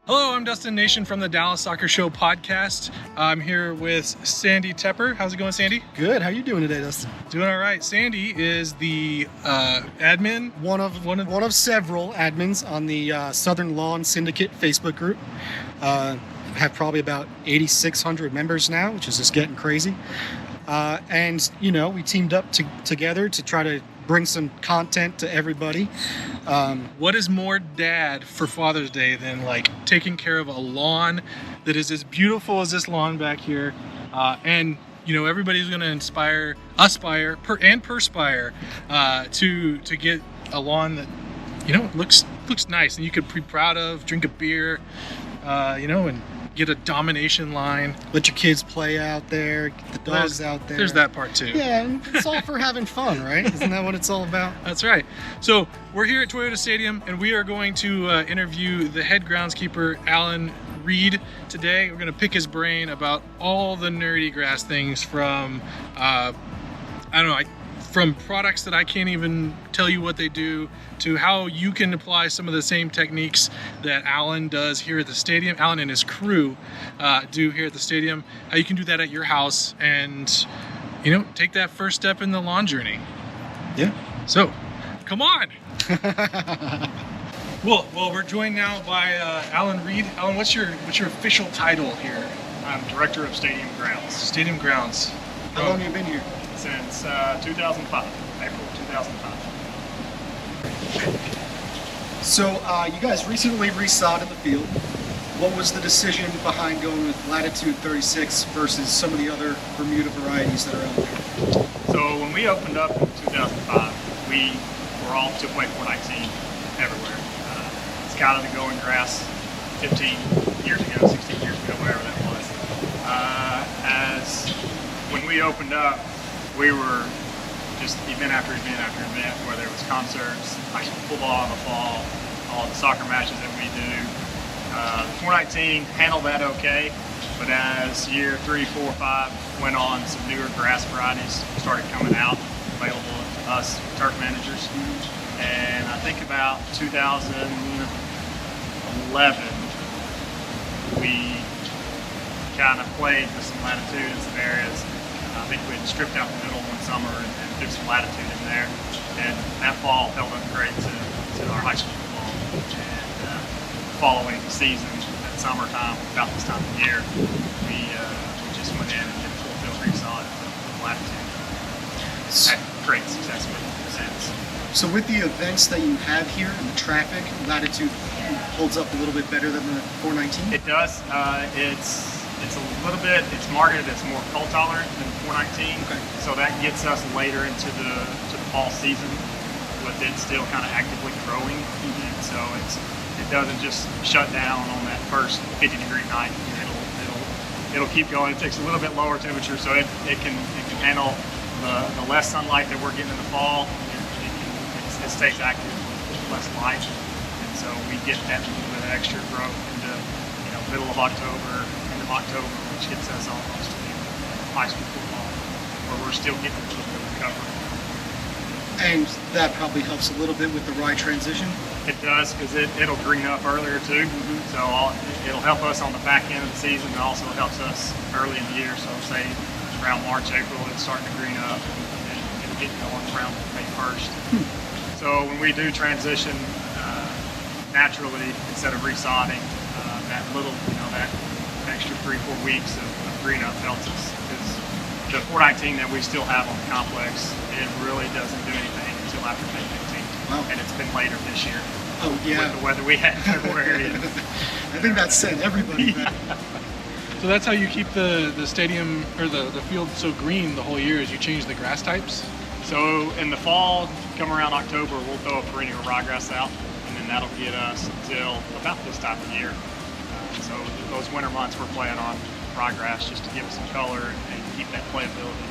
Hello, I'm Dustin Nation from the Dallas Soccer Show podcast. I'm here with Sandy Tepper. How's it going, Sandy? Good. How you doing today, Dustin? Doing all right. Sandy is the admin. One of several admins on the Southern Lawn Syndicate Facebook group. Have probably about 8,600 members now, which is just getting crazy. And we teamed up together to try to bring some content to everybody. What is more dad for Father's Day than like taking care of a lawn that is as beautiful as this lawn back here? And everybody's going to aspire to get a lawn that looks nice and you could be proud of, drink a beer, and get a domination line. Let your kids play out there, get the dogs out there. There's that part too. Yeah, and it's all for having fun, right? Isn't that what it's all about? That's right. So we're here at Toyota Stadium, and we are going to interview the head groundskeeper, Alan Reed, today. We're going to pick his brain about all the nerdy grass things from, from products that I can't even tell you what they do, to how you can apply some of the same techniques that Alan does here at the stadium, Alan and his crew do here at the stadium, how you can do that at your house and, take that first step in the lawn journey. Yeah. So, come on. Well, we're joined now by Alan Reed. Alan, what's your official title here? I'm Director of Stadium Grounds. Stadium Grounds. How long have you been here? Since 2005, April 2005. So you guys recently resodded the field. What was the decision behind going with Latitude 36 versus some of the other Bermuda varieties that are out there? So when we opened up in 2005, we were all to play 419 everywhere. It's kind of the going grass 15 years ago, 16 years ago, whatever that was. As when we opened up, we were just event after event after event, whether it was concerts, high school football in the fall, all the soccer matches that we do. 419 handled that okay, but as year 3, 4, 5 went on, some newer grass varieties started coming out, available to us turf managers. And I think about 2011, we kind of played with some Latitude in some areas. I think we had stripped out the middle one summer and threw some Latitude in there. And that fall held up great to our high school football. And following season, that summertime, about this time of year, we just went in and did a full field resod with Latitude. Had great success with it since. So with the events that you have here and the traffic, Latitude holds up a little bit better than the 419? It does. It's a little bit, it's marketed as more cold tolerant than 419. Okay. So that gets us later into the fall season with it still kind of actively growing. And so it doesn't just shut down on that first 50-degree night. It'll keep going. It takes a little bit lower temperature, so it can handle the less sunlight that we're getting in the fall. It stays active with less light. And so we get that little bit of extra growth into middle of October, which gets us almost to high school football, where we're still getting a little bit of recovery. And that probably helps a little bit with the rye transition? It does, because it'll green up earlier too. So it'll help us on the back end of the season. It also helps us early in the year. So say around March, April, it's starting to green up and it'll get going around May 1st. So when we do transition naturally, instead of resodding, that little, that extra 3-4 weeks of green up helps us, because the 419 that we still have on the complex, it really doesn't do anything until after May 15th. Wow. And it's been later this year. Oh yeah. With the weather we had in February. I think that sent everybody back. So that's how you keep the stadium or the field so green the whole year, is you change the grass types? So in the fall, come around October, we'll throw a perennial ryegrass out, and then that'll get us until about this time of year. So those winter months we're playing on ryegrass just to give us some color and keep that playability.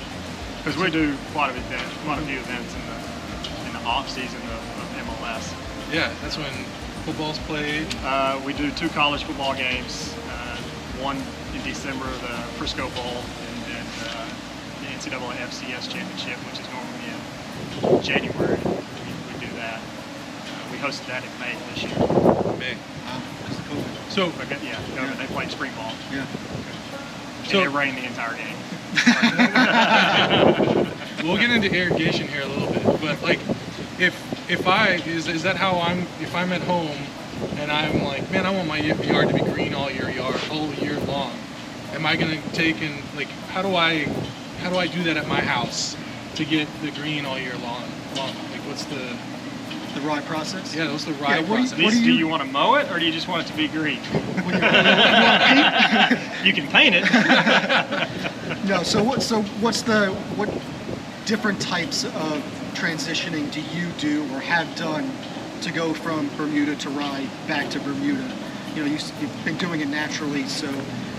Because we do quite a few events in the off season of MLS. Yeah, that's when football's played. We do 2 college football games. One in December, the Frisco Bowl, and then the NCAA FCS Championship, which is normally in January. We do that. We hosted that in May this year. May. Does the COVID. So But yeah, COVID, they played spring ball. Yeah. And it rained the entire game. we'll get into irrigation here a little bit, but like, if is that how if I'm at home and I'm like, man, I want my yard to be green all year long. Am I gonna take and like, how do I do that at my house to get the green all year long? Like, what's the rye process? Yeah, what's the rye process? Do you want to mow it, or do you just want it to be green? When you want to paint? You can paint it. No. So what different types of transitioning do you do or have done to go from Bermuda to rye back to Bermuda? You know, you've been doing it naturally. So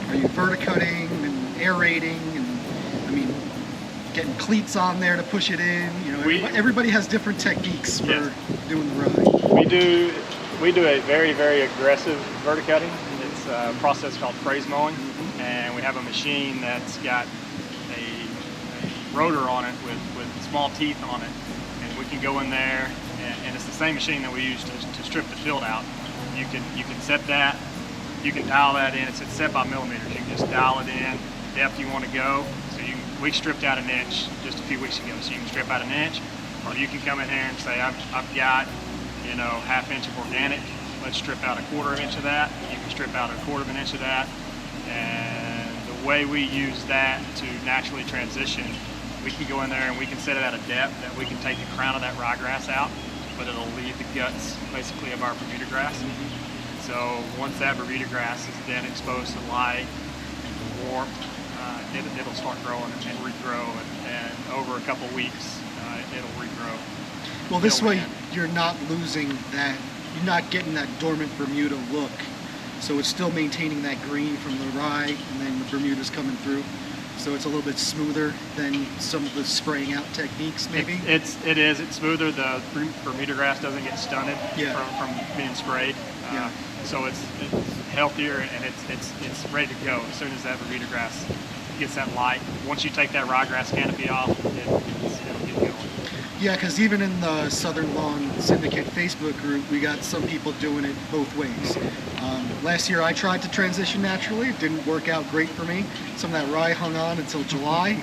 are you verticutting and aerating and getting cleats on there to push it in? You know, everybody has different techniques for doing the rye. We do a very, very aggressive verticutting. It's a process called phrase mowing, and we have a machine that's got a rotor on it with small teeth on it, and we can go in there, and it's the same machine that we use to strip the field out. You can set that, you can dial that in. It's set by millimeters. You can just dial it in, depth you want to go. We stripped out 1 inch just a few weeks ago, so you can strip out 1 inch, or you can come in here and say, I've got, 1/2 inch of organic. Let's strip out 1/4 inch of that. You can strip out 1/4 inch of that, and the way we use that to naturally transition, we can go in there and we can set it at a depth that we can take the crown of that ryegrass out, but it'll leave the guts basically of our Bermuda grass. So once that Bermuda grass is then exposed to light and to warmth, it'll start growing and regrow, and over a couple weeks, it'll regrow. Well, this way you're not losing that, you're not getting that dormant Bermuda look. So it's still maintaining that green from the rye, and then the Bermuda's coming through. So it's a little bit smoother than some of the spraying out techniques, maybe? It's smoother. The Bermuda grass doesn't get stunted from being sprayed. So it's healthier, and it's ready to go as soon as that Bermuda grass gets that light. Once you take that ryegrass canopy off, it'll get going. Yeah, because even in the Southern Lawn Syndicate Facebook group, we got some people doing it both ways. Last year I tried to transition naturally. It didn't work out great for me. Some of that rye hung on until July.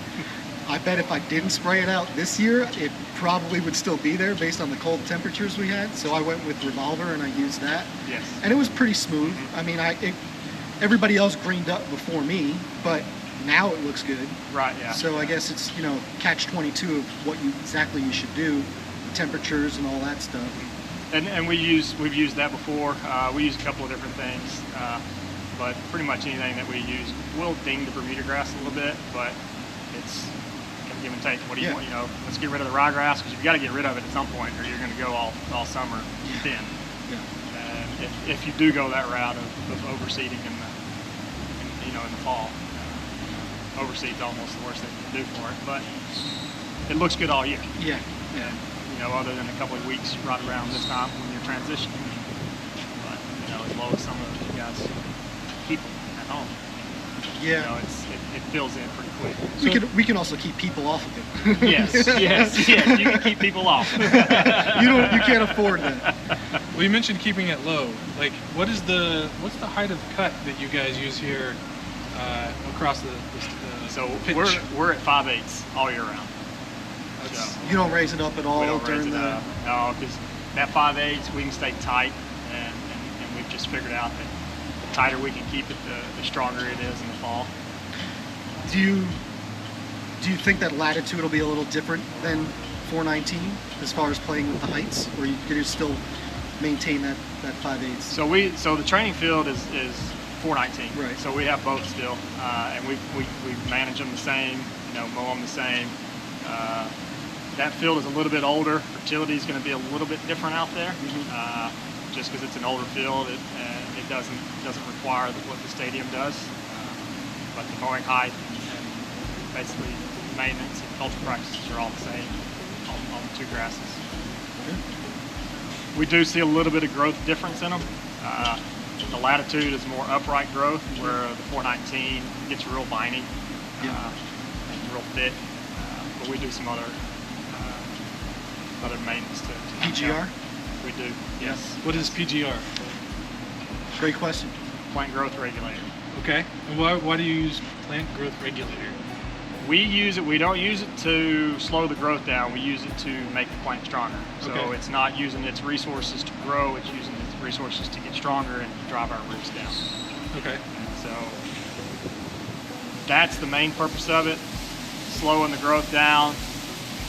I bet if I didn't spray it out this year, it probably would still be there based on the cold temperatures we had. So I went with Revolver and I used that. Yes. And it was pretty smooth. I mean, everybody else greened up before me, but now it looks good. Right, yeah. So I guess it's, catch-22 of what exactly you should do, the temperatures and all that stuff. And we've used that before. We use a couple of different things, but pretty much anything that we use will ding the Bermuda grass a little bit, but it's give and take. What do you want? Let's get rid of the ryegrass, because you've got to get rid of it at some point, or you're going to go all summer thin. Yeah. And if you do go that route of overseeding in the fall. Overseed's almost the worst thing you can do for it, but it looks good all year. Yeah. And, other than a couple of weeks right around this time when you're transitioning. But, as low as some of you guys keep them at home. Yeah. It fills in pretty quick. We can also keep people off of it. Yes, you can keep people off. You can't afford that. Well, you mentioned keeping it low. Like, what's the height of cut that you guys use here across the So pitch? we're at 5/8 all year round. You don't raise it up at all during the... No, because that 5/8 we can stay tight, and we've just figured out that the tighter we can keep it, the stronger it is in the fall. Do you think that Latitude will be a little different than 419 as far as playing with the heights, or you could still maintain that 5/8? So the training field is 419. Right. So we have both still, and we manage them the same, mow them the same. That field is a little bit older. Fertility is going to be a little bit different out there, just because it's an older field. It doesn't require what the stadium does, but the mowing height and basically maintenance and culture practices are all the same on the two grasses. We do see a little bit of growth difference in them. The Latitude is more upright growth, where the 419 gets real viney and real thick. But we do some other maintenance to PGR? We do, yes. What is PGR? Great question. Plant growth regulator. Okay. And why do you use plant growth regulator? We use it. We don't use it to slow the growth down. We use it to make the plant stronger. So Okay. it's not using its resources to grow. It's using its resources to get stronger and drive our roots down. Okay. So that's the main purpose of it. Slowing the growth down.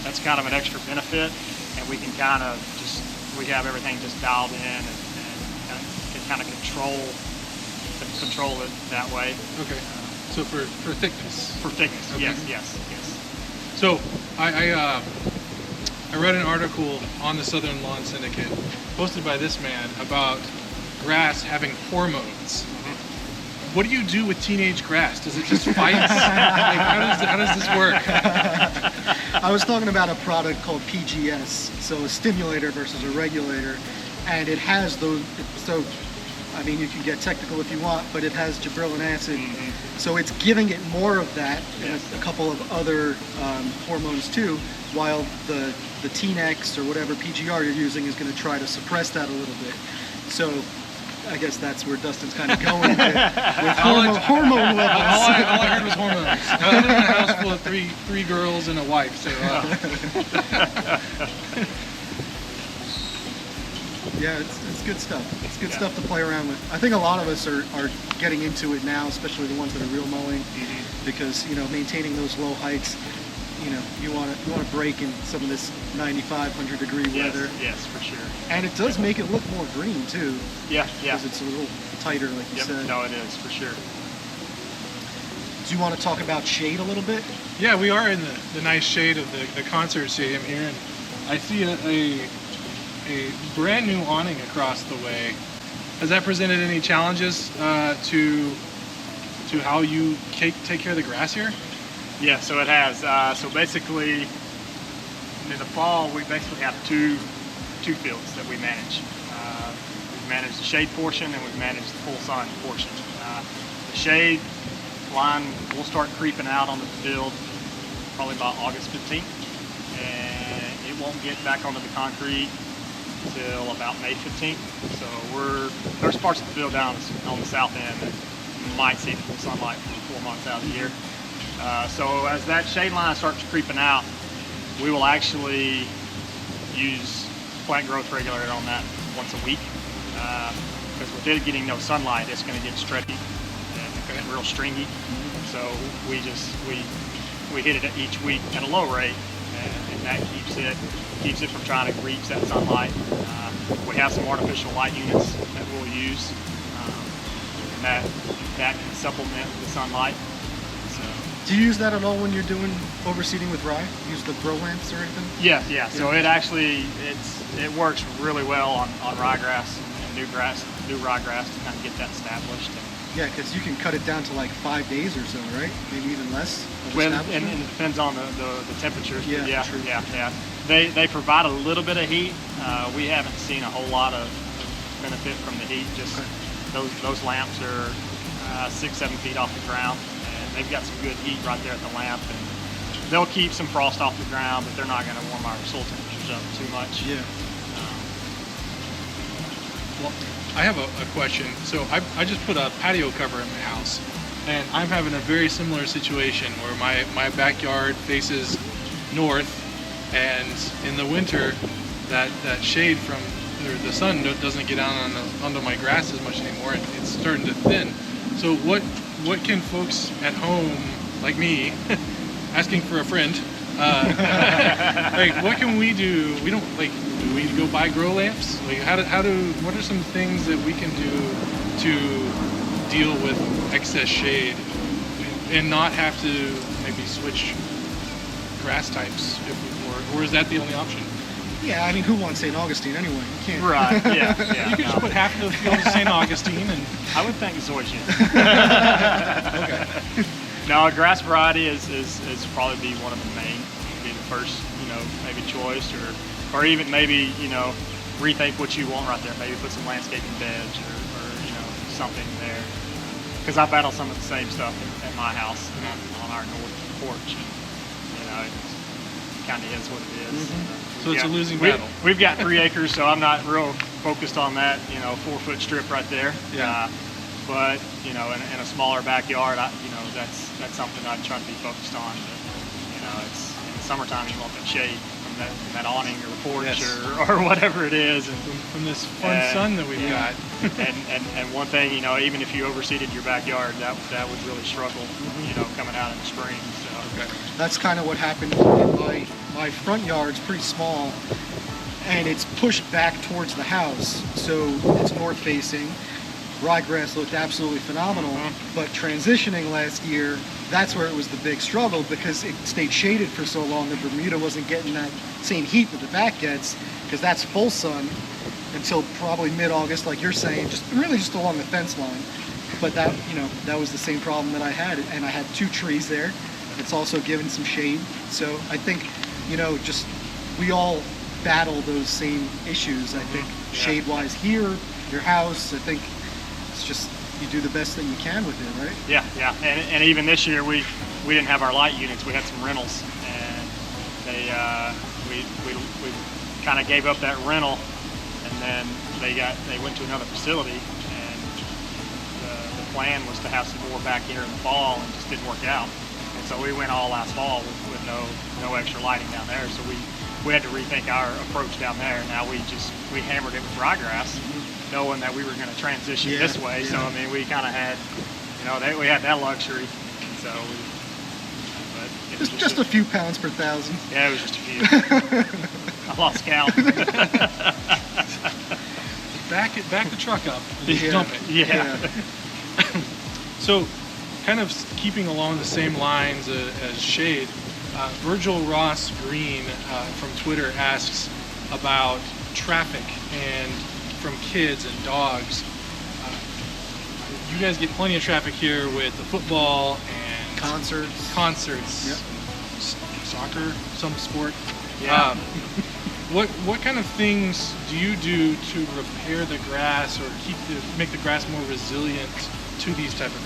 That's kind of an extra benefit, and we can kind of we have everything just dialed in and can kind of control it that way. Okay. So for thickness. For thickness, Okay. yes. So I read an article on the Southern Lawn Syndicate posted by this man about grass having hormones. What do you do with teenage grass? Does it just fight? Like, how does this work? I was talking about a product called PGS, so a stimulator versus a regulator, and it has those. So, I mean, you can get technical if you want, but it has gibberellin acid, so it's giving it more of that and a couple of other hormones too, while the T-Nex or whatever PGR you're using is going to try to suppress that a little bit. So I guess that's where Dustin's kind of going with hormone levels. All I heard was hormones. I live in a house full of three girls and a wife, so. Yeah, it's good stuff. It's good stuff to play around with. I think a lot of us are getting into it now, especially the ones that are real mowing, because maintaining those low heights, you want to break in some of this 95, 100-degree weather. Yes, for sure. And it does make it look more green too. Yeah. Because it's a little tighter, like you said. No, it is for sure. Do you want to talk about shade a little bit? Yeah, we are in the nice shade of the concert stadium here, and I see a brand new awning across the way. Has that presented any challenges to how you take care of the grass here? Yeah, so it has. So basically, in the fall, we basically have two fields that we manage. We manage the shade portion and we manage the full sun portion. The shade line will start creeping out on the field probably about August 15th, and it won't get back onto the concrete until about May 15th. So there's parts of the field down on the south end that might see the full sunlight for 4 months out of the year. So as that shade line starts creeping out, we will actually use plant growth regulator on that once a week. Because with it getting no sunlight, it's going to get stretchy and real stringy. So we hit it each week at a low rate, and that keeps it from trying to reach that sunlight. We have some artificial light units that we'll use, and that can supplement the sunlight. Do you use that at all when you're doing overseeding with rye? Use the grow lamps or anything? Yeah. So it actually it works really well on ryegrass and new ryegrass to kind of get that established. Yeah, because you can cut it down to like 5 days or so, right? Maybe even less. And it depends on the temperatures. Yeah, true. Yeah. They provide a little bit of heat. We haven't seen a whole lot of benefit from the heat. Just those lamps are 6-7 feet off the ground. They've got some good heat right there at the lamp, and they'll keep some frost off the ground, but they're not going to warm our soil temperatures up too much. Yeah. Well, I have a question. So I just put a patio cover in my house, and I'm having a very similar situation where my backyard faces north, and in the winter, that shade from the sun doesn't get down onto my grass as much anymore, and it's starting to thin. So what can folks at home, like me, asking for a friend, like what can we do? We don't do we go buy grow lamps? Like what are some things that we can do to deal with excess shade and not have to maybe switch grass types, or is that the only option? Yeah, I mean, who wants St. Augustine anyway? You can't. Right, yeah. You can just put half of the field of St. Augustine and... I would think zoysian. Okay. No, a grass variety is probably be one of the main, be the first, maybe choice, or even maybe, rethink what you want right there. Maybe put some landscaping beds or something there. Because I battle some of the same stuff at my house on our north porch. And, it kind of is what it is. So it's a losing battle. We've got 3 acres, so I'm not real focused on that, 4-foot strip right there. Yeah. But in a smaller backyard, that's something I'd try to be focused on. But, it's in the summertime, you want that shade from that awning or the porch. Yes. or whatever it is. And from this fun sun that we've got. and one thing, even if you overseeded your backyard, that would really struggle, coming out in the spring. So. Okay. That's kind of what happened in my front yard's pretty small, and it's pushed back towards the house, so it's north facing. Ryegrass looked absolutely phenomenal, but transitioning last year, that's where it was the big struggle, because it stayed shaded for so long that Bermuda wasn't getting that same heat that the back gets, because that's full sun until probably mid-August, like you're saying, just along the fence line. But that was the same problem that I had, and I had 2 trees there. It's also given some shade, so I think just we all battle those same issues. I think shade-wise here, your house, I think it's just you do the best that you can with it, right? Yeah. And even this year we didn't have our light units. We had some rentals, and we kind of gave up that rental, and then they went to another facility, and the plan was to have some more back here in the fall, and it just didn't work out. And so we went all last fall with no extra lighting down there. So we had to rethink our approach down there. Now we hammered it with ryegrass, knowing that we were going to transition this way. So we kind of had, we had that luxury. So just a few pounds per thousand. Yeah, it was just a few. I lost count. Back the truck up and just dump it. Yeah. So, kind of keeping along the same lines as shade, Virgil Ross Green from Twitter asks about traffic and from kids and dogs. You guys get plenty of traffic here with the football and concerts, yep. Soccer, some sport. Yeah. What kind of things do you do to repair the grass or make the grass more resilient to these type of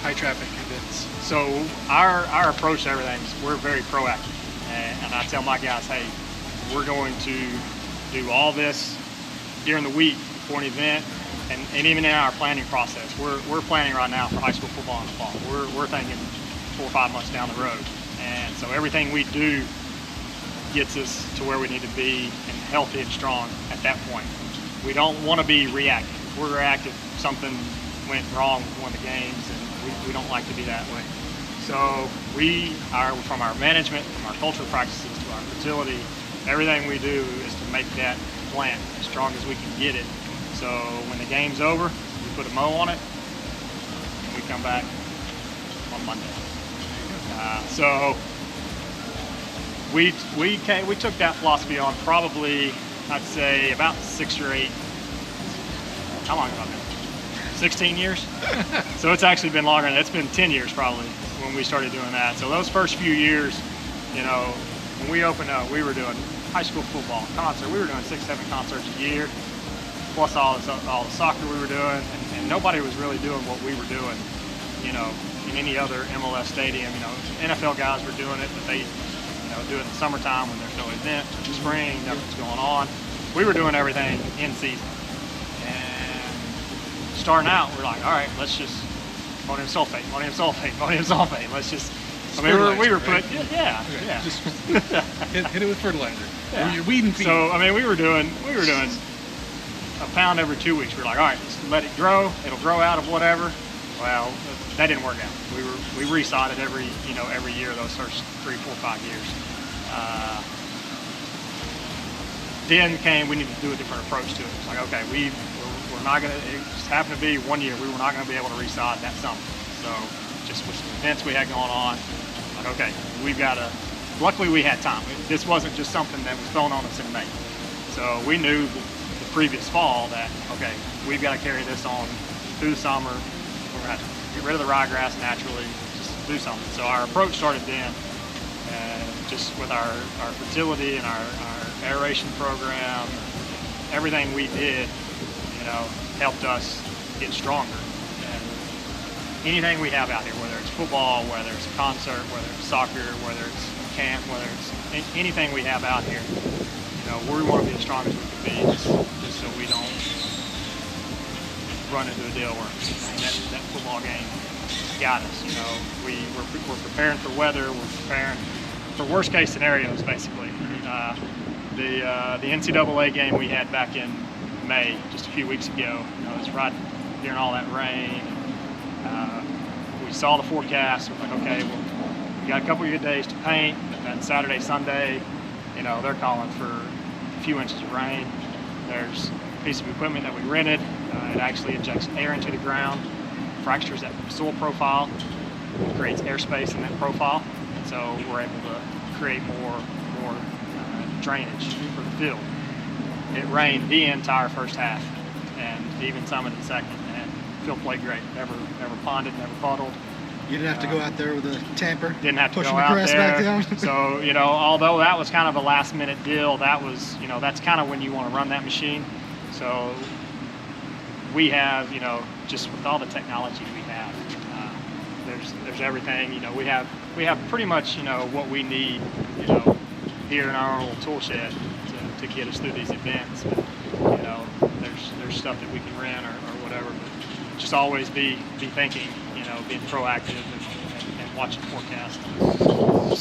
high traffic events? So our approach to everything is we're very proactive, and I tell my guys, hey, we're going to do all this during the week before an event, and even in our planning process, we're planning right now for high school football in the fall. We're thinking 4 or 5 months down the road, and so everything we do gets us to where we need to be and healthy and strong at that point. We don't want to be reactive. If we're reactive, something went wrong with one of the games, and we don't like to be that way. So we are, from our management, from our cultural practices to our fertility, everything we do is to make that plant as strong as we can get it. So when the game's over, we put a mow on it, and we come back on Monday. So we took that philosophy on probably, I'd say, about 6 or 8. How long have I been? 16 years? So it's actually been longer than that. It's been 10 years probably when we started doing that. So those first few years, when we opened up, we were doing high school football, concert. We were doing 6, 7 concerts a year, plus all the soccer we were doing, and nobody was really doing what we were doing, in any other MLS stadium. NFL guys were doing it, but they do it in the summertime when there's no event, in the spring, nothing's going on. We were doing everything in season. And starting out, we're like, all right, let's just ammonium sulfate. Let's just, we were put, Just hit it with fertilizer. Yeah. Your weed and feed. So, we were doing a pound every 2 weeks. We're like, all right, just let it grow. It'll grow out of whatever. Well, that didn't work out. We resodded every year those first 3, 4, 5 years. Then we needed to do a different approach to it. It's like, okay, we're not gonna. It just happened to be 1 year we were not going to be able to resod that summer. So just with the events we had going on, like, okay, we've got to. Luckily, we had time. This wasn't just something that was thrown on us in May. So we knew the previous fall that, okay, we've got to carry this on through the summer. We're going to have to get rid of the ryegrass naturally, just do something. So our approach started then, just with our fertility and our aeration program, everything we did, helped us get stronger. And anything we have out here, whether it's football, whether it's a concert, whether it's soccer, whether it's camp, whether it's anything we have out here, we want to be as strong as we can be, just so we don't run into a deal where that football game got us. We're preparing for weather, we're preparing for worst case scenarios, basically. The NCAA game we had back in May, just a few weeks ago, it was right during all that rain. We saw the forecast. We're like, okay, well, we got a couple of good days to paint, but then Saturday, Sunday, they're calling for a few inches of rain. There's a piece of equipment that we rented. It actually injects air into the ground, fractures that soil profile, creates airspace in that profile, and so we're able to create more drainage for the field. It rained the entire first half, and even some in the second, and the field played great. Never ponded, never puddled. You didn't have to go out there with a tamper? Didn't have to pushing go the out grass there. back down? So, although that was kind of a last minute deal, that was, that's kind of when you want to run that machine. So we have, just with all the technology we have, there's everything, we have pretty much, what we need, here in our little tool shed to get us through these events. But, there's stuff that we can rent or whatever, but just always be thinking, being proactive and watching forecasts.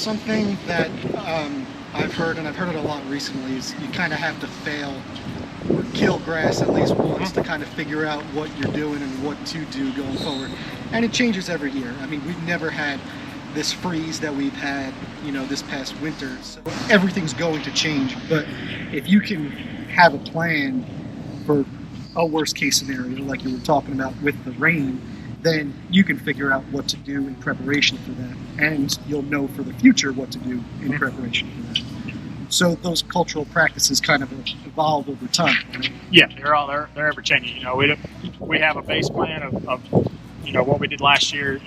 Something that I've heard, and I've heard it a lot recently, is you kind of have to fail or kill grass at least once to kind of figure out what you're doing and what to do going forward. And it changes every year. I mean, we've never had this freeze that we've had, this past winter. So everything's going to change. But if you can have a plan for a worst case scenario, like you were talking about with the rain, then you can figure out what to do in preparation for that. And you'll know for the future what to do in preparation for that. So those cultural practices kind of evolve over time, right? Yeah, they're ever changing. We have a base plan of what we did last year.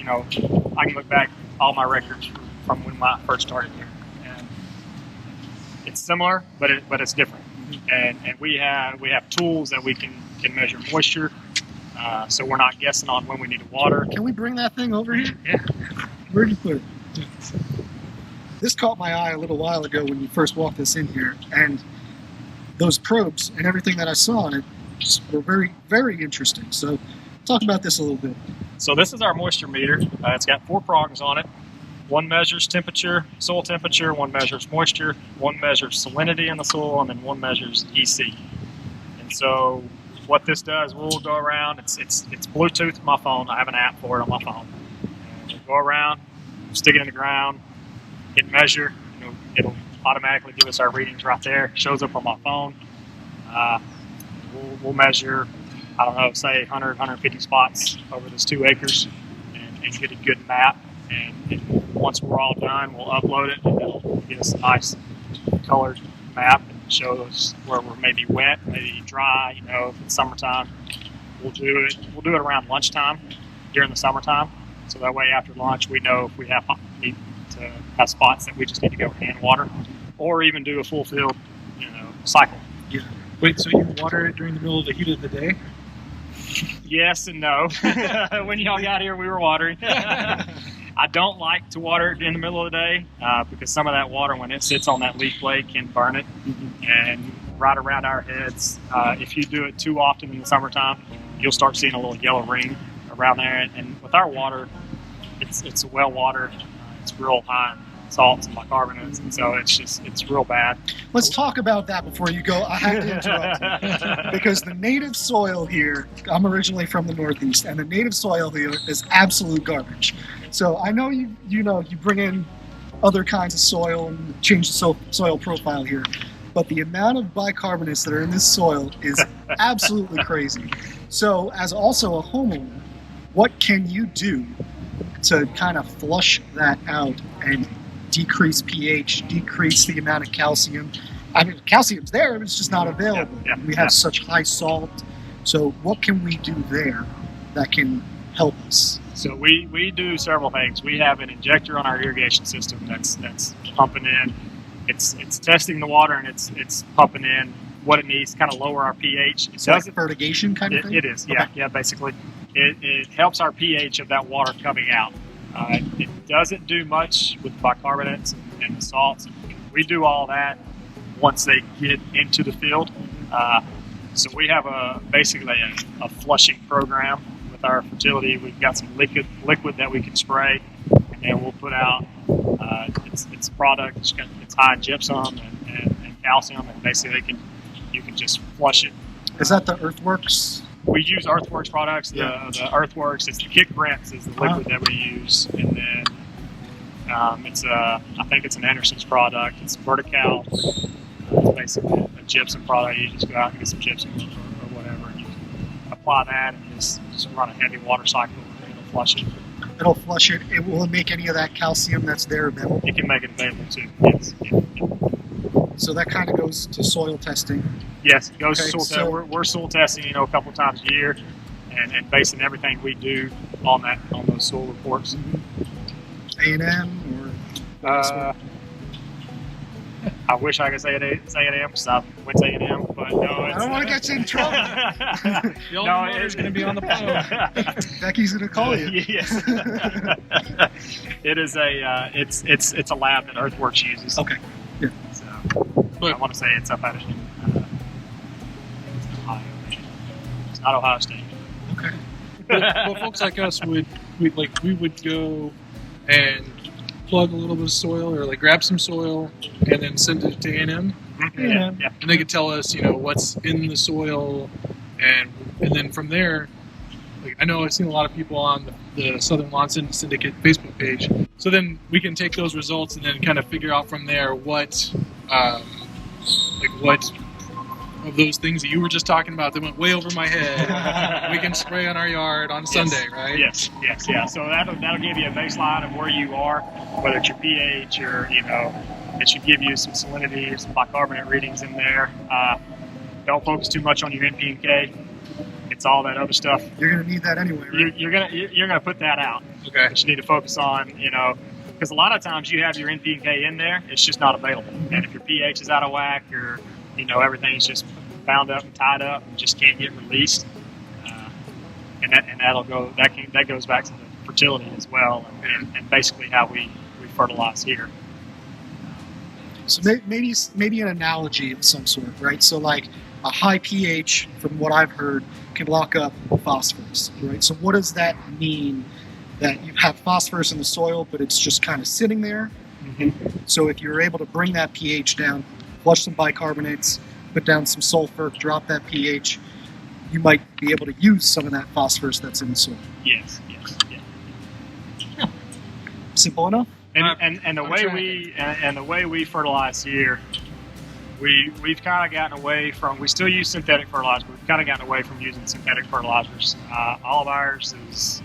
I can look back all my records from when I first started here, and it's similar, but it's different. And we have tools that we can measure moisture, so we're not guessing on when we need to water. Can we bring that thing over here? Yeah. Where'd you put it? This caught my eye a little while ago when you first walked us in here, and those probes and everything that I saw on it were very, very interesting. So talk about this a little bit. So this is our moisture meter. It's got 4 prongs on it. One measures temperature, soil temperature, one measures moisture, one measures salinity in the soil, and then one measures EC. And so what this does, we'll go around, it's Bluetooth with my phone. I have an app for it on my phone. We'll go around, stick it in the ground, hit measure, it'll automatically give us our readings right there. It shows up on my phone. We'll measure, I don't know, say 100, 150 spots over this 2 acres and get a good map. And once we're all done, we'll upload it, and it'll give us a nice colored map and show us where we're maybe wet, maybe dry. If it's summertime, we'll do it around lunchtime during the summertime. So that way, after lunch, we know if we need to have spots that we just need to go hand water, or even do a full field, cycle. Yeah. Wait, so you water it during the middle of the heat of the day? Yes and no. When y'all got here, we were watering. I don't like to water it in the middle of the day because some of that water, when it sits on that leaf blade, can burn it. And right around our heads, if you do it too often in the summertime, you'll start seeing a little yellow ring around there. And with our water, it's well water. It's real high in salts and bicarbonates, and so it's real bad. Let's talk about that before you go. I have to interrupt you because the native soil here, I'm originally from the Northeast, and the native soil here is absolute garbage. So I know you bring in other kinds of soil and change the soil profile here, but the amount of bicarbonates that are in this soil is absolutely crazy. So as also a homeowner, what can you do to kind of flush that out and decrease pH, decrease the amount of calcium? I mean, calcium's there, but it's just not available. We have such high salt. So what can we do there that can help us? So we do several things. We have an injector on our irrigation system that's pumping in. It's testing the water, and it's pumping in what it needs to kind of lower our pH. It's like fertigation kind of thing? It is, yeah. Okay. Yeah, basically. It helps our pH of that water coming out. It doesn't do much with bicarbonates and the salts. We do all that once they get into the field. So we have basically a flushing program with our fertility. We've got some liquid that we can spray, and then we'll put out it's a product. It's high in gypsum and calcium, and basically you can just flush it. Is that the Earthworks? We use Earthworks products. The Earthworks, it's the Kick Brents is the liquid that we use, and then I think it's an Anderson's product. It's Vertical. It's basically a gypsum product. You just go out and get some gypsum or whatever, and you can apply that and just run a heavy water cycle, and it'll flush it. It'll flush it. It will make any of that calcium that's there available. You can make it available too. Yes. Yeah. So that kind of goes to soil testing. Yes, it goes to soil so testing. We're soil testing, a couple times a year, and basing everything we do on those soil reports. A&M or I wish I could say it's A&M because I went to A&M, but no. I don't want to get you in trouble. The old mother's going to be on the phone. Becky's going to call you. Yes. It is it's a lab that Earthworks uses. Okay. Yeah. So I want to say it's up out of Ohio. It's not Ohio State. Okay. Well, folks like us we would go and plug a little bit of soil or grab some soil and then send it to A&M. Yeah. And they could tell us, what's in the soil, and then from there, I know I've seen a lot of people on the Southern Lawn Syndicate Facebook page. So then we can take those results and then kind of figure out from there what of those things that you were just talking about that went way over my head, we can spray on our yard on Sunday, right? Yes. So that'll give you a baseline of where you are, whether it's your pH or, it should give you some salinity, some bicarbonate readings in there. Don't focus too much on your NP and K. It's all that other stuff. You're going to need that anyway, right? You're gonna put that out. Okay. But you need to focus on, because a lot of times you have your NP and K in there, it's just not available. And if your pH is out of whack or everything's just bound up and tied up and just can't get released, that goes back to the fertility as well, and basically how we fertilize here. So maybe an analogy of some sort, right? So like a high pH, from what I've heard, can lock up phosphorus, right? So what does that mean? That you have phosphorus in the soil, but it's just kind of sitting there. Mm-hmm. So if you're able to bring that pH down, flush some bicarbonates, put down some sulfur, drop that pH, you might be able to use some of that phosphorus that's in the soil. Yes. Yeah. Simple enough. And the way we fertilize here, we've kind of gotten away from. We still use synthetic fertilizer, but we've kind of gotten away from using synthetic fertilizers. All of ours is.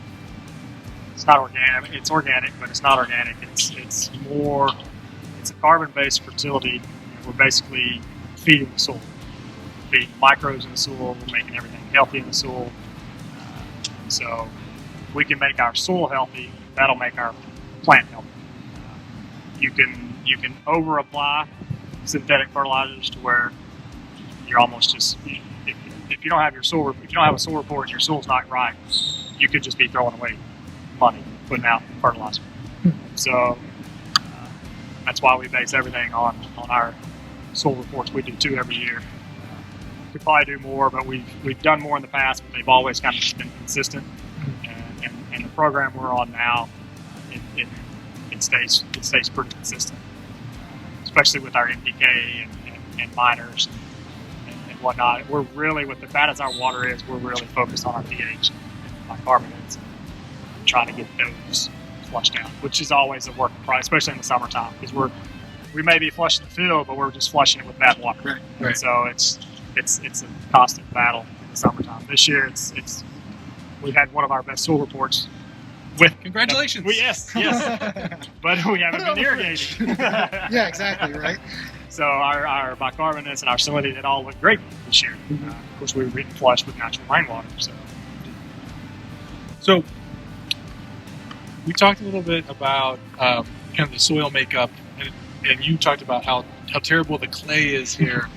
It's not organic. It's organic, but it's not organic. It's a carbon-based fertility. We're basically feeding the soil, feeding microbes in the soil. We're making everything healthy in the soil. So if we can make our soil healthy, that'll make our plant healthy. You can over-apply synthetic fertilizers to where you're almost just if you don't have a soil report and your soil's not right, you could just be throwing away money putting out fertilizer. So that's why we base everything on our soil reports. We do 2 every year. Could probably do more, but we've done more in the past, but they've always kind of been consistent. And the program we're on now, it stays pretty consistent, especially with our NPK and miners and whatnot. We're really, with the bad as our water is, we're really focused on our pH and bicarbonates. Trying to get those flushed out, which is always a work in progress, especially in the summertime, because we may be flushing the field, but we're just flushing it with bad water. Right. So it's a constant battle in the summertime. This year, we've had one of our best soil reports. Congratulations. Yes, but we haven't been irrigating. Yeah, exactly, right. So our bicarbonates and our salinity, it all looked great this year. Mm-hmm. Of course, we were getting flushed with natural rainwater. So we talked a little bit about kind of the soil makeup, and you talked about how terrible the clay is here.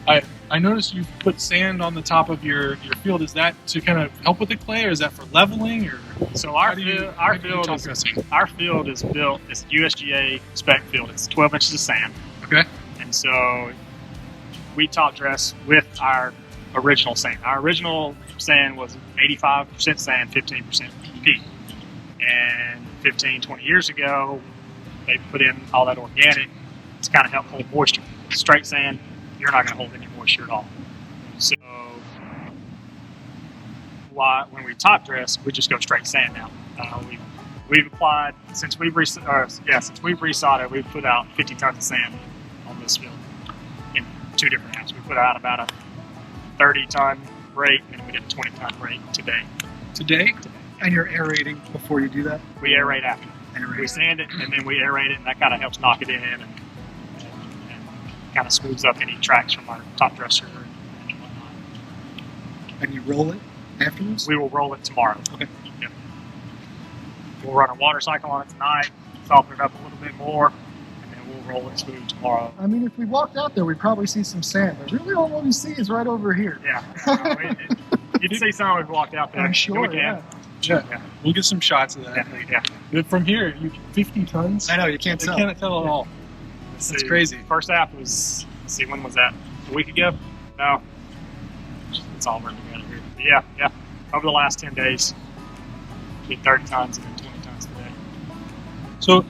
I noticed you put sand on the top of your field. Is that to kind of help with the clay, or is that for leveling? Or so our field is built. It's USGA spec field. It's 12 inches of sand. Okay. And so we top dress with our original sand. Our original sand was 85% sand, 15% peat. And 15, 20 years ago, they put in all that organic to kind of help hold moisture. Straight sand, you're not going to hold any moisture at all. So when we top dress, we just go straight sand now. We've applied since we've resodded. We've put out 50 tons of sand on this field in 2 different halves. We put out about a 30-ton rate, and we did a 20-ton rate today. Today? And you're aerating before you do that? We aerate after. We sand it, and then we aerate it, and that kind of helps knock it in and kind of smooths up any tracks from our top dresser and whatnot. And you roll it afterwards? We will roll it tomorrow. Okay. Yep. We'll run a water cycle on it tonight, soften it up a little bit more, and then we'll roll it smooth tomorrow. I mean, if we walked out there, we'd probably see some sand, but really all we see is right over here. Yeah. You'd see some if we walked out there. I'm sure, Yeah. We'll get some shots of that. Yeah. From here, 50 tons? I know, you can't tell. I can't tell at all. That's crazy. First half was, when was that? A week ago? No. It's all running together here. But yeah. Over the last 10 days, did 30 tons and then 20 tons today. So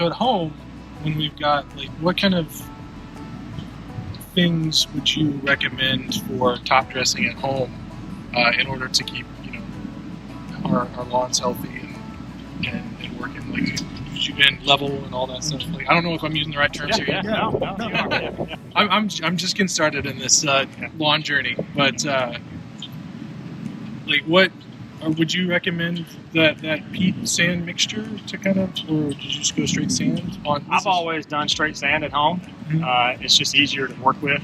at home, when we've got, what kind of things would you recommend for top dressing at home in order to keep, our lawns healthy and working, and level and all that stuff? I don't know if I'm using the right terms here yet. No, you are. Yeah. I'm just getting started in this lawn journey, but what would you recommend that peat sand mixture to kind of, or did you just go straight sand on? I've always done straight sand at home. Mm-hmm. It's just easier to work with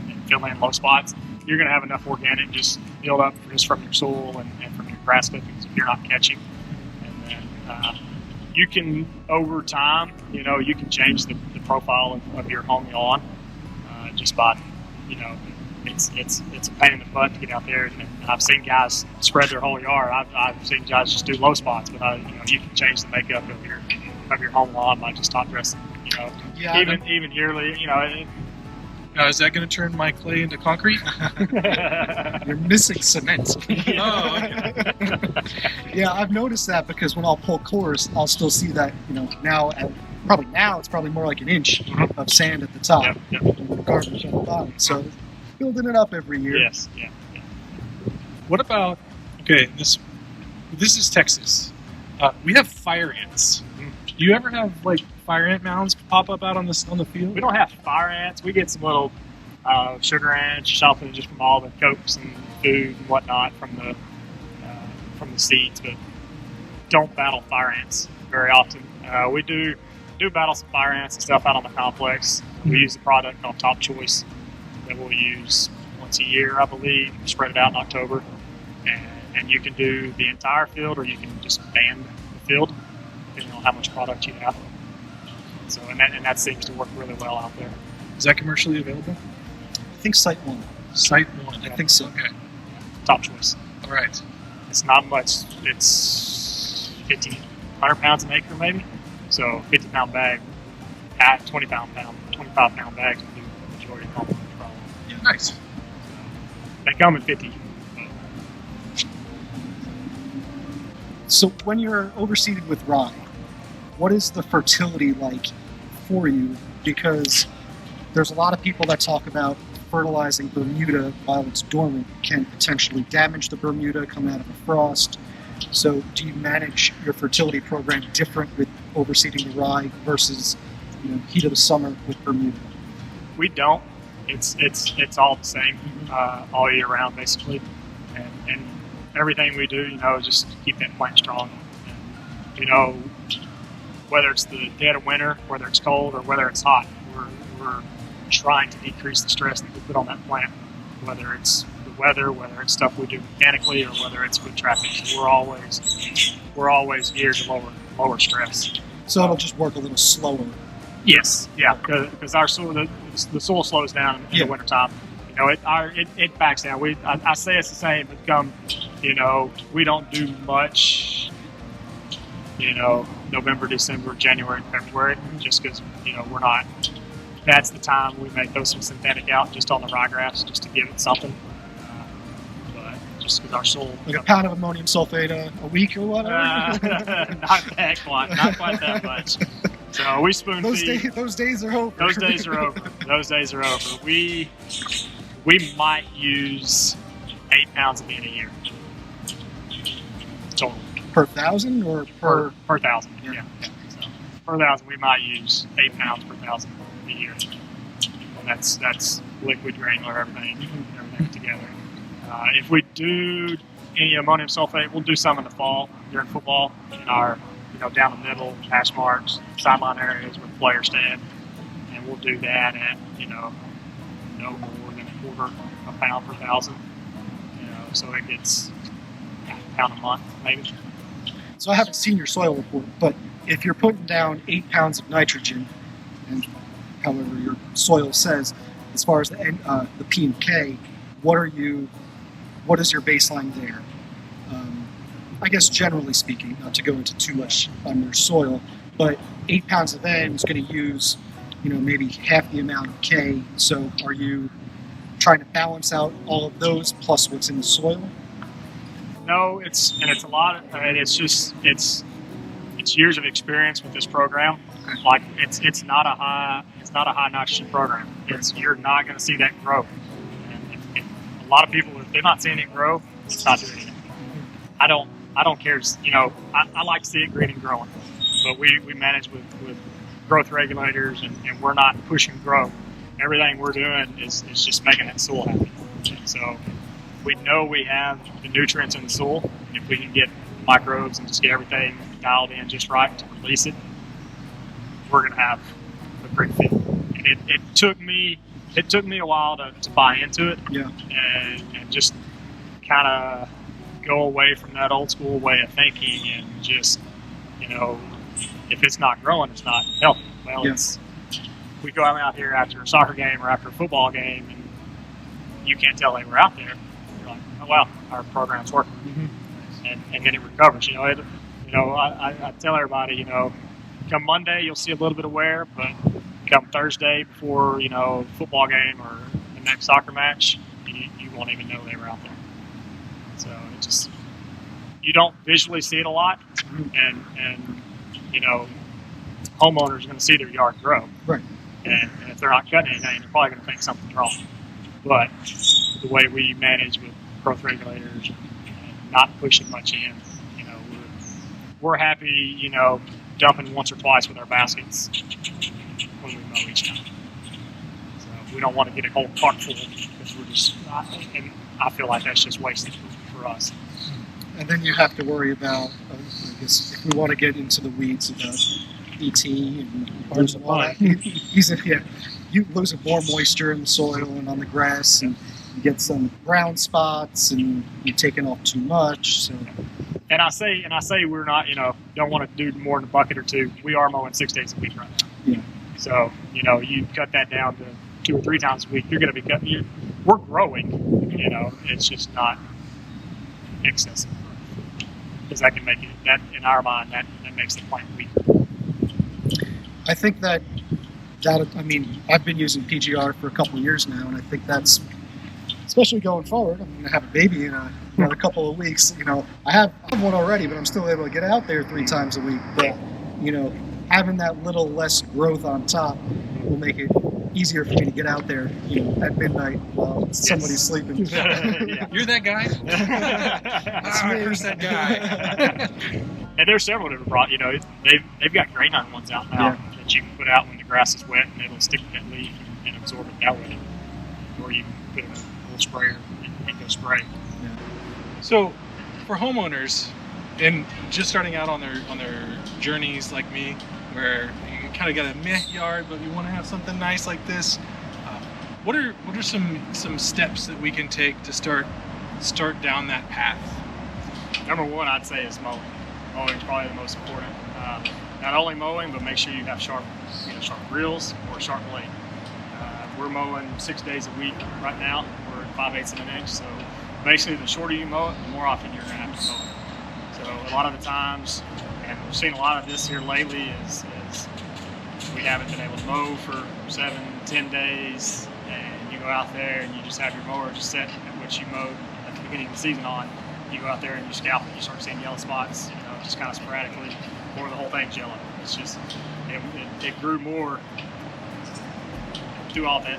and fill in low spots. You're going to have enough organic just build up just from your soil and from your grass clippings if you're not catching. And then you can, over time, you can change the profile of your home lawn just by, it's a pain in the butt to get out there. And I've seen guys spread their whole yard. I've seen guys just do low spots, but you can change the makeup of your home lawn by just top dressing. Even yearly, Now, is that going to turn my clay into concrete? You're missing cement. Oh, okay. Yeah, I've noticed that because when I'll pull cores, I'll still see that, now it's probably more like an inch of sand at the top and garbage at the bottom. So building it up every year. Yes, yeah. What about, this is Texas. We have fire ants. Do you ever have fire ant mounds pop up out on the field? We don't have fire ants. We get some little sugar ants, sheltering just from all the cokes and food and whatnot from the seeds, but don't battle fire ants very often. We do battle some fire ants and stuff out on the complex. We use a product called Top Choice that we'll use once a year, I believe. Spread it out in October, and you can do the entire field, or you can just band the field depending on how much product you have. So, and that seems to work really well out there. Is that commercially available? I think Site 1. Site 1. I think so. Okay. Top Choice. All right. It's not much. It's 100 pounds an acre maybe. So 50-pound bag, 25-pound bags will do the majority of the problem. Yeah, nice. They come in 50. So when you're overseeded with rye, what is the fertility like for you? Because there's a lot of people that talk about fertilizing Bermuda while it's dormant can potentially damage the Bermuda coming out of a frost. So do you manage your fertility program different with overseeding the rye versus heat of the summer with Bermuda? We don't. It's all the same all year round basically, and everything we do, just keep that plant strong. And, whether it's the dead of winter, whether it's cold, or whether it's hot, we're trying to decrease the stress that we put on that plant, whether it's the weather, whether it's stuff we do mechanically, or whether it's foot traffic. So we're always geared to lower stress. So it'll just work a little slower. Yes, yeah, because our soil, the soil slows down in the wintertime. It backs down. I say it's the same, but come, we don't do much, November, December, January, and February, just because, we're not that's the time we may throw some synthetic out just on the ryegrass just to give it something. But just because our soil, Like a pound of ammonium sulfate a week or whatever. not quite that much. So we spoon feed. Those days are over. Those days are over. Those days are over. We might use 8 pounds of peat a year total. Per thousand or Per thousand. Yeah. Yeah. So per thousand, we might use 8 pounds per thousand a year. And that's liquid, granular, everything together. If we do any ammonium sulfate, we'll do some in the fall during football in our, down the middle, hash marks, sideline areas where the players stand, and we'll do that at, no more than a quarter of a pound per thousand. So it gets a pound a month, maybe. So I haven't seen your soil report, but if you're putting down 8 pounds of nitrogen, and however your soil says, as far as the P and K, what is your baseline there? I guess generally speaking, not to go into too much on your soil, but 8 pounds of N is going to use, maybe half the amount of K. So are you trying to balance out all of those plus what's in the soil? No, it's a lot. It's years of experience with this program. Okay. Like it's not a high nitrogen program. You're not going to see that grow. And if a lot of people, if they're not seeing it grow, it's not doing anything. I don't care. I like to see it green and growing, but we manage with growth regulators, and we're not pushing growth. Everything we're doing is just making that soil happy. So we know we have the nutrients in the soil. If we can get microbes and just get everything dialed in just right to release it, we're going to have a great field. And it took me a while to buy into it, yeah, and just kind of go away from that old school way of thinking and just, if it's not growing, it's not healthy. Well, yeah. We go out here after a soccer game or after a football game, and you can't tell they were out there. You're like, oh wow, our program's working, and then it recovers. I tell everybody, come Monday you'll see a little bit of wear, but come Thursday before football game or the next soccer match, you won't even know they were out there. So it just, you don't visually see it a lot, and homeowners are going to see their yard grow. Right. And if they're not cutting anything, they're probably going to think something's wrong. But the way we manage with growth regulators and not pushing much in, we're happy, dumping once or twice with our baskets when we mow each time. So we don't want to get a whole cart full because we're just, and I feel like that's just wasted for us. And then you have to worry about, I guess, if we want to get into the weeds about ET and all that, you losing more moisture in the soil and on the grass, and you get some brown spots, and you're taking off too much. So, and I say we're not, don't want to do more than a bucket or two. We are mowing 6 days a week right now. yeah, So you cut that down to 2 or 3 times a week. You're going to be cutting. We're growing. It's just not excessive, because that can make it, that in our mind that makes the plant weak. I think that I mean, I've been using PGR for a couple of years now, and I think that's, especially going forward, I'm going to have a baby in another couple of weeks. I have one already, but I'm still able to get out there 3 times a week. But, having that little less growth on top will make it easier for me to get out there, at midnight while somebody's sleeping. Yeah. You're that guy? Where's that guy? And there's several that have brought, they've got grain on ones out now that you can put out when the grass is wet, and it'll stick to that leaf and absorb it that way. Or you can put it in a little sprayer and go spray. Yeah. So, for homeowners, and just starting out on their journeys like me, where you kind of got a meh yard, but you want to have something nice like this, what are some steps that we can take to start down that path? Number one, I'd say, is mowing. Mowing is probably the most important. Not only mowing, but make sure you have sharp reels or sharp blade. We're mowing 6 days a week right now. We're at 5/8 of an inch, so basically the shorter you mow it, the more often you're going to have to mow it. So a lot of the times, and we've seen a lot of this here lately, is we haven't been able to mow for 7-10 days, and you go out there and you just have your mower just set at what you mowed at the beginning of the season on. You go out there and you scalp it, you start seeing yellow spots, just kind of sporadically, or the whole thing's yellow. It's just, it grew more through the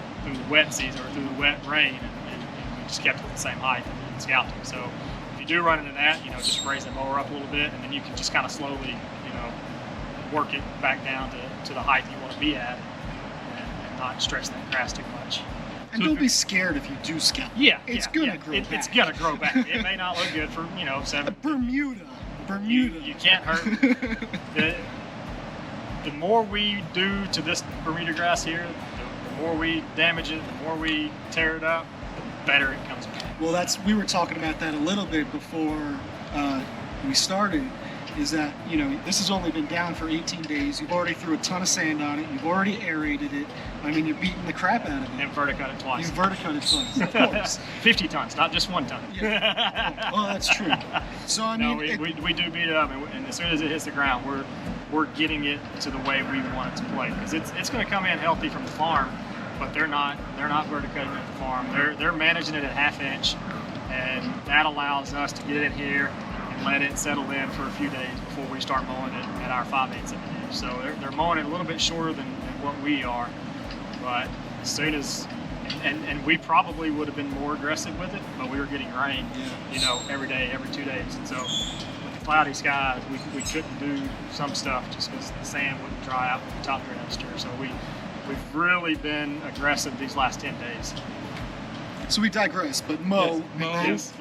wet season or through the wet rain, and we just kept it at the same height and scalped it. So if you do run into that, just raise the mower up a little bit, and then you can just kind of slowly, work it back down to the height you want to be at, and not stretch that grass too much. And don't be scared if you do scalp. Yeah, it's gonna grow back. It's gonna grow back. It may not look good for 7. Bermuda. You can't hurt. The more we do to this Bermuda grass here, the more we damage it, the more we tear it up, the better it comes back. Well, we were talking about that a little bit before we started. Is that this has only been down for 18 days. You've already threw a ton of sand on it. You've already aerated it. I mean, you're beating the crap out of it. And verticut it twice. You've verticut it twice, of course. 50 tons, not just 1 ton. Yeah. Well, that's true. So I mean, we do beat it up, and as soon as it hits the ground, we're getting it to the way we want it to play, because it's going to come in healthy from the farm, but they're not verticutting at the farm. They're managing it at 1/2 inch, and that allows us to get it in here and let it settle in for a few days before we start mowing it at our 5/8 of an inch. So they're mowing it a little bit shorter than what we are, but as soon as and we probably would have been more aggressive with it, but we were getting rain, every day, every 2 days, and so with the cloudy skies, we couldn't do some stuff just because the sand wouldn't dry out with the top register. So we've really been aggressive these last 10 days. So we digress, but mow. Yes,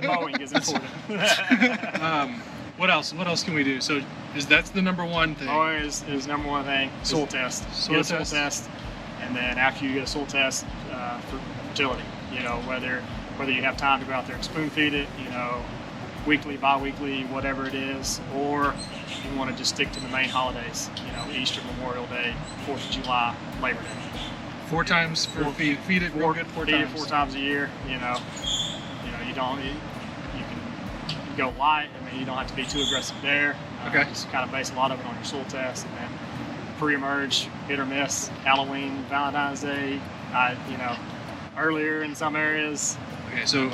mowing is important. What else can we do? So that's the number one thing? Mowing is number one thing. Soil test. Soil test. And then after you get a soil test for fertility, whether you have time to go out there and spoon feed it, weekly, bi-weekly, whatever it is, or you want to just stick to the main holidays, Easter, Memorial Day, 4th of July, Labor Day. 4 times feed it real good 4 times. Feed it 4 times a year. You can go light. I mean, you don't have to be too aggressive there. Okay. Just kind of base a lot of it on your soil test, and then pre-emerge, hit or miss, Halloween, Valentine's Day, earlier in some areas. Okay, so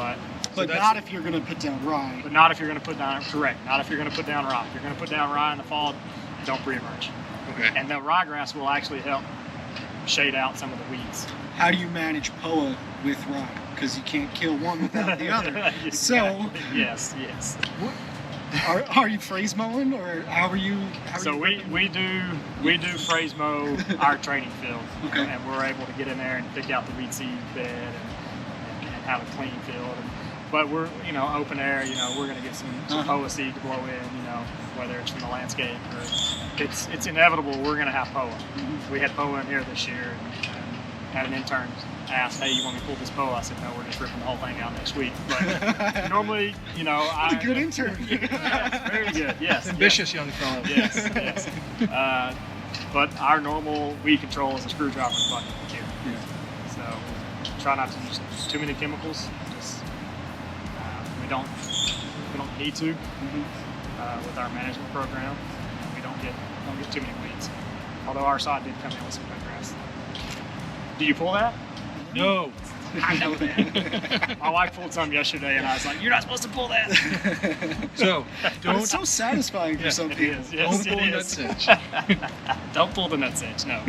but not if you're going to put down rye. But not if you're going to put down, correct, not if you're going to put down rye. If you're going to put down rye in the fall, don't pre-emerge. Okay. And the ryegrass will actually help shade out some of the weeds. How do you manage POA with rye? Because you can't kill one without the other. So yes. Are you phrase mowing, or how are you? We do phrase mow our training field, okay. And we're able to get in there and pick out the weed seed bed and have a clean field. But we're open air. We're going to get some POA seed to blow in. Whether it's from the landscape or it's inevitable we're going to have POA. Mm-hmm. We had POA in here this year, and had an intern ask, "Hey, you want me to pull this POA?" I said, "No, we're just ripping the whole thing out next week." But normally, a good intern. Yes, very good. Yes, ambitious young fellow. Yes. But our normal weed control is a screwdriver and bucket here. Yeah. So try not to use too many chemicals. Just we don't need to with our management program. We don't get too many weeds. Although our side did come in with some good grass. Did you pull that? No. I know that. My wife pulled some yesterday, and I was like, "You're not supposed to pull that." So but it's so satisfying for some people. Yes, don't pull it the nutsedge. Don't pull the nutsedge. No.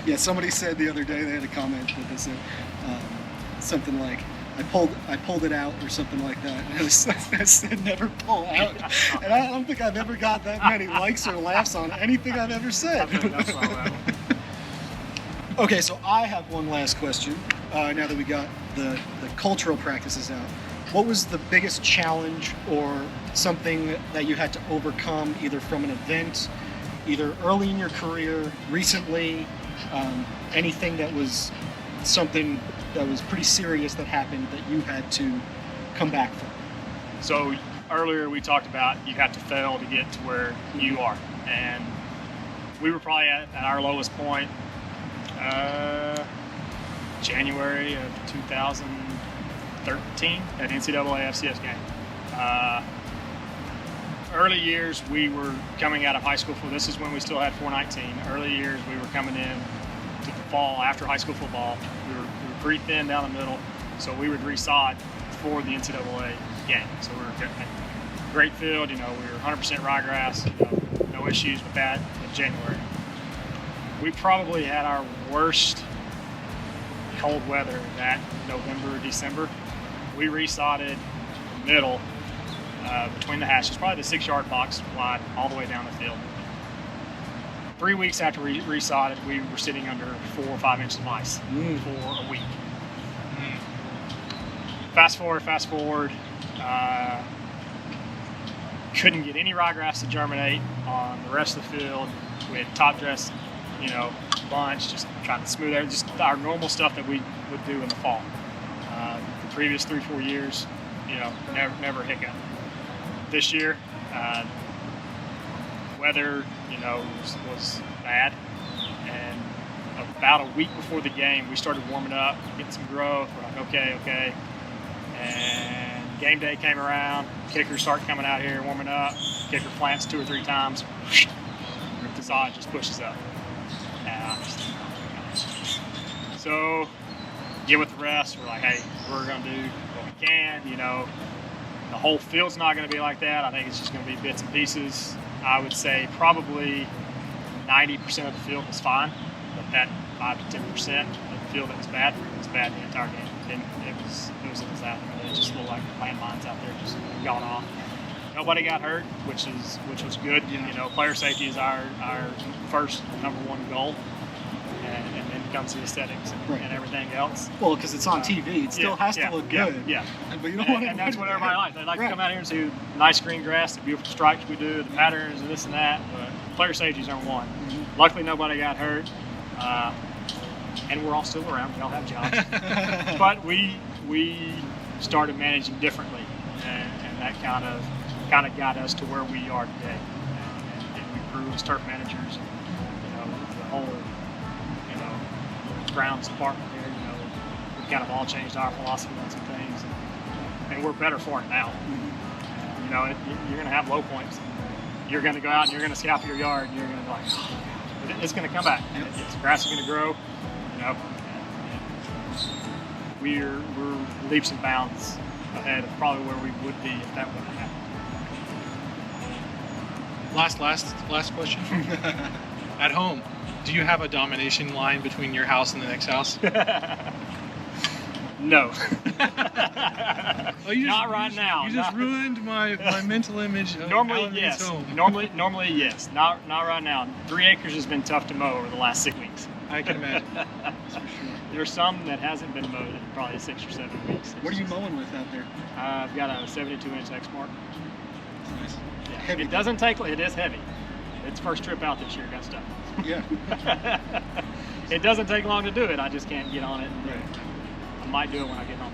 Yeah, somebody said the other day, they had a comment that they said something like, I pulled it out or something like that. And I said never pull out. And I don't think I've ever got that many likes or laughs on anything I've ever said. That's all that one. Okay, so I have one last question. Now that we got the cultural practices out, what was the biggest challenge or something that you had to overcome, either from an event, either early in your career, recently, anything that was something that was pretty serious that happened that you had to come back from? So earlier we talked about you have to fail to get to where you are, and we were probably at our lowest point January of 2013 at NCAA FCS game. early years, we were coming out of high school. This is when we still had 419. Early years, we were coming in to the fall after high school football. We were pretty thin down the middle, so we would resod for the NCAA game. So we were getting a great field. You know, we were 100% ryegrass. You know, no issues with that in January. We probably had our worst cold weather that November, December. We resodded the middle between the hashes, probably the 6-yard box wide, all the way down the field. 3 weeks after we resodded, we were sitting under 4 or 5 inches of ice for a week. Fast forward. Couldn't get any ryegrass to germinate on the rest of the field. We had top dress, you know, bunch, just trying to smooth out, just our normal stuff that we would do in the fall. The previous 3-4 years, you know, never a hiccup. This year, weather, you know, was bad, and about a week before the game, we started warming up, getting some growth. We're like, okay, and game day came around. Kickers start coming out here, warming up. Kicker plants 2 or 3 times. The sod just pushes up. So, get with the rest. We're like, hey, we're going to do what we can. You know, the whole field's not going to be like that. I think it's just going to be bits and pieces. I would say probably 90% of the field was fine, but that 5 to 10% of the field that was bad the entire game. It was a disaster. It just looked like landmines out there just going off. Nobody got hurt, which was good. Yeah. You know, player safety is our first #1 goal, and then comes the aesthetics and everything else. Well, because it's on TV, it still has to look good. Yeah. But you don't want and that's what everybody likes. They like to come out here and see the nice green grass, the beautiful stripes we do, the patterns, and this and that. But player safety is #1. Mm-hmm. Luckily, nobody got hurt, and we're all still around. We all have jobs. But we started managing differently, and that kind of got us to where we are today. And we grew as turf managers, and you know, the whole, you know, grounds department here. You know, we kind of all changed our philosophy on some things, and we're better for it now. You know, you're going to have low points. You're going to go out and you're going to scalp your yard, and you're going to be like, oh, but it's going to come back. The grass is going to grow. You know, we're leaps and bounds ahead of probably where we would be if that wouldn't happen. Last question. At home, do you have a domination line between your house and the next house? No. Oh, Not right now. You just ruined my mental image of Normally, Alan yes. Reed's home. Normally, yes. Not right now. 3 acres has been tough to mow over the last 6 weeks. I can imagine. That's for sure. There's some that hasn't been mowed in probably 6 or 7 weeks. What are you mowing with out there? I've got a 72-inch X-Mark. Nice. Yeah. Heavy. It doesn't take. It is heavy. It's first trip out this year. Got stuck. Yeah. It doesn't take long to do it. I just can't get on it. Right. I might do it when I get home.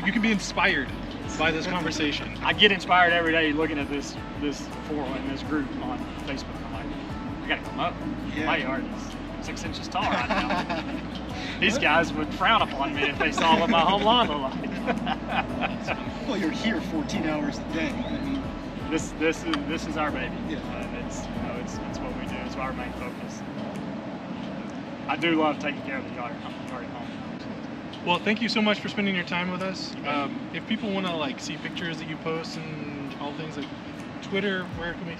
You can be inspired by this conversation. I get inspired every day looking at this forum and this group on Facebook. I'm like, I gotta go mow. Yeah. My yard is 6 inches tall right now. These guys would frown upon me if they saw what my home lawn looked like. Well, you're here 14 hours a day. I mean, This is our baby. Yeah. And it's it's what we do. It's our main focus. I do love taking care of the yard at home. Well, thank you so much for spending your time with us. If people want to like see pictures that you post and all things like Twitter, where can we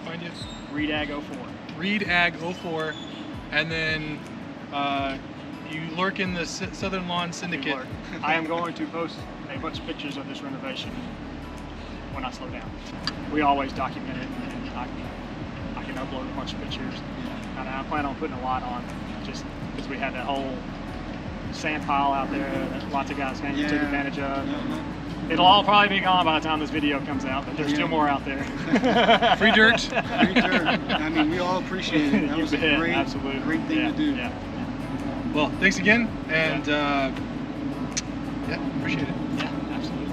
find you? ReedAg04. ReedAg04, and then you lurk in the Southern Lawn Syndicate. I am going to post a bunch of pictures of this renovation when I slow down. We always document it, and I can upload a bunch of pictures. And I plan on putting a lot on, just because we had that whole sand pile out there that lots of guys took advantage of. It'll all probably be gone by the time this video comes out, but there's still more out there. Free dirt. Free dirt. I mean, we all appreciate it. That was a great thing to do. Yeah. Well, thanks again, and yeah, appreciate it. Yeah, absolutely.